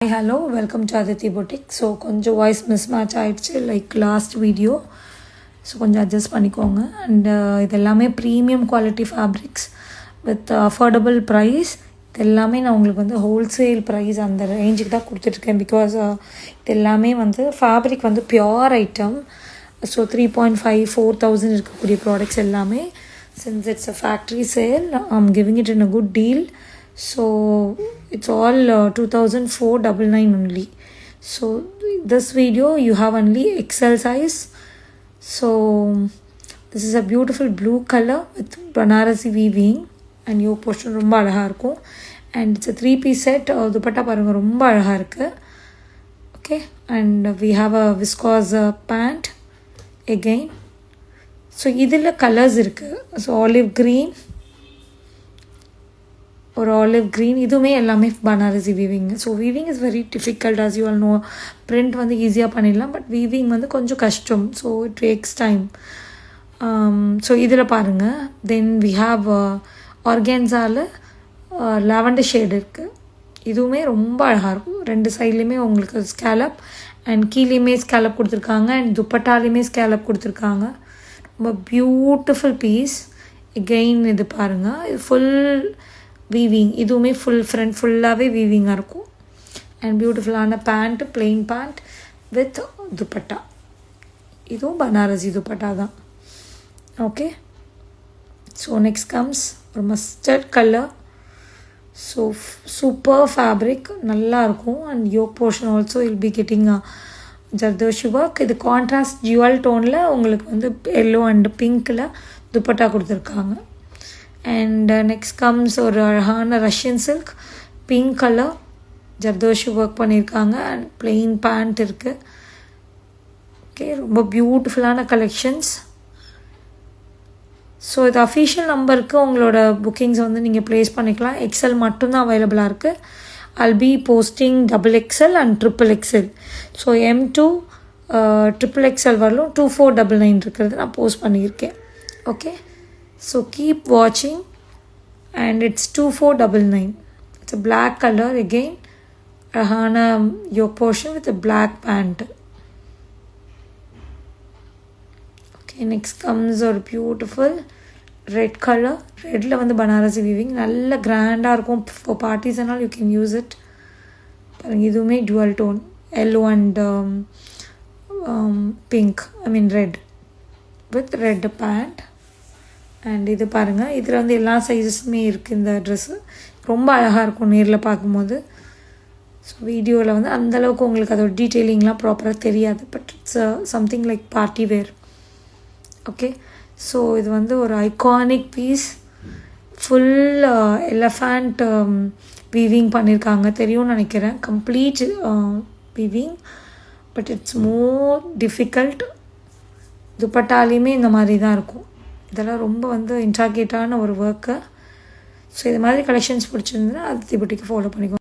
Hello, welcome to Aditi Boutique. So கொஞ்சம் voice mismatch ஆகிடுச்சு like last video. So கொஞ்சம் adjust பண்ணிக்கோங்க. And இது எல்லாமே premium quality fabrics with affordable price. இது எல்லாமே நான் உங்களுக்கு வந்து ஹோல்சேல் ப்ரைஸ் அந்த ரேஞ்சுக்கு தான் கொடுத்துட்ருக்கேன். பிகாஸ் இது எல்லாமே வந்து ஃபேப்ரிக் வந்து பியோர் ஐட்டம். ஸோ 3.5-4,000 இருக்கக்கூடிய ப்ராடக்ட்ஸ் எல்லாமே. Since it's a factory sale, I'm giving it in a good deal. So it's all 2,499 only. So this video you have only XL size. So this is a beautiful blue color with Banarasi weaving and your portion ரொம்ப அழகா இருக்கும். And it's a 3-piece set. Dupatta பாருங்க ரொம்ப அழகா இருக்கு. Okay, and we have a viscose pant again. So இதில் colours இருக்குது. So olive green, ஒரு ஆலிவ் க்ரீன், இதுவுமே எல்லாமே Banarasi weaving. So weaving is very difficult. As you all know, print வந்து ஈஸியாக பண்ணிடலாம், பட் வீவிங் வந்து கொஞ்சம் கஷ்டம். So it takes time. So இதில் பாருங்கள். தென் வி ஹாவ் ஆர்கேன்ஸாவில் லாவெண்டர் ஷேடு இருக்குது. இதுவுமே ரொம்ப அழகாக இருக்கும். ரெண்டு சைட்லேயுமே உங்களுக்கு ஸ்கேலப் அண்ட் கீழேயுமே ஸ்கேலப் கொடுத்துருக்காங்க அண்ட் துப்பட்டாலையுமே ஸ்கேலப் கொடுத்துருக்காங்க. ரொம்ப பியூட்டிஃபுல் பீஸ். எகெயின் இது பாருங்கள், இது ஃபுல் வீவிங். இதுவுமே ஃப்ரண்ட் ஃபுல்லாகவே வீவிங்காக இருக்கும். அண்ட் பியூட்டிஃபுல்லான pant, plain pant with dupatta. இதுவும் பனாரசி துப்பட்டா தான். ஓகே, ஸோ நெக்ஸ்ட் கம்ஸ் ஒரு mustard colour. So super fabric, நல்லாயிருக்கும். And yoke portion also will be getting zardozi work. இது கான்ட்ராஸ்ட் ஜுவல் டோனில் உங்களுக்கு வந்து எல்லோ அண்ட் பிங்க்கில் துப்பட்டா கொடுத்துருக்காங்க. அண்ட் நெக்ஸ்ட் கம்ஸ் ஒரு அழகான Russian silk pink colour zardozi work பண்ணியிருக்காங்க. அண்ட் பிளெயின் பேண்ட் இருக்குது. ஓகே, ரொம்ப பியூட்டிஃபுல்லான கலெக்ஷன்ஸ். ஸோ இது அஃபிஷியல் நம்பருக்கு உங்களோட புக்கிங்ஸ் வந்து நீங்கள் ப்ளேஸ் பண்ணிக்கலாம். எக்ஸல் மட்டும்தான் அவைலபிளாக இருக்குது. I'll be posting XXL and XXL. So M2 XXL வரலும் 2499 இருக்கிறது நான் போஸ்ட் பண்ணியிருக்கேன். ஓகே, ஸோ கீப் வாட்சிங். And it's 2499. It's a black colour again. அழகான yoke portion with black pant. Okay, next comes ஒரு பியூட்டிஃபுல் ரெட் கலர். ரெட்டில் வந்து Banarasi weaving நல்ல கிராண்டாக இருக்கும். ஃபார் பார்ட்டிஸ் ஆனால் யூ கேன் யூஸ் இட். பாருங்கள், இதுவுமே dual tone yellow and pink, I mean red with red pant. And இது பாருங்கள், இதில் வந்து எல்லா சைஸஸுமே இருக்குது. இந்த ட்ரெஸ்ஸு ரொம்ப அழகாக இருக்கும் நேரில் பார்க்கும்போது. ஸோ வீடியோவில் வந்து அந்தளவுக்கு உங்களுக்கு அதோட டீட்டெயிலிங்லாம் ப்ராப்பராக தெரியாது. But it's something like party wear. Okay, so இது வந்து ஒரு iconic piece. Full elephant weaving பண்ணியிருக்காங்க, தெரியும்னு நினைக்கிறேன். Complete weaving, but it's more difficult. துப்பட்டாலையுமே இந்த மாதிரி தான் இருக்கும். இதெல்லாம் ரொம்ப வந்து இன்ட்ராகேட்டான ஒரு ஒர்க்கு. ஸோ இது மாதிரி கலெக்ஷன்ஸ் பிடிச்சிருந்ததுன்னா அது புட்டிக்கு ஃபாலோ பண்ணிக்கோங்க.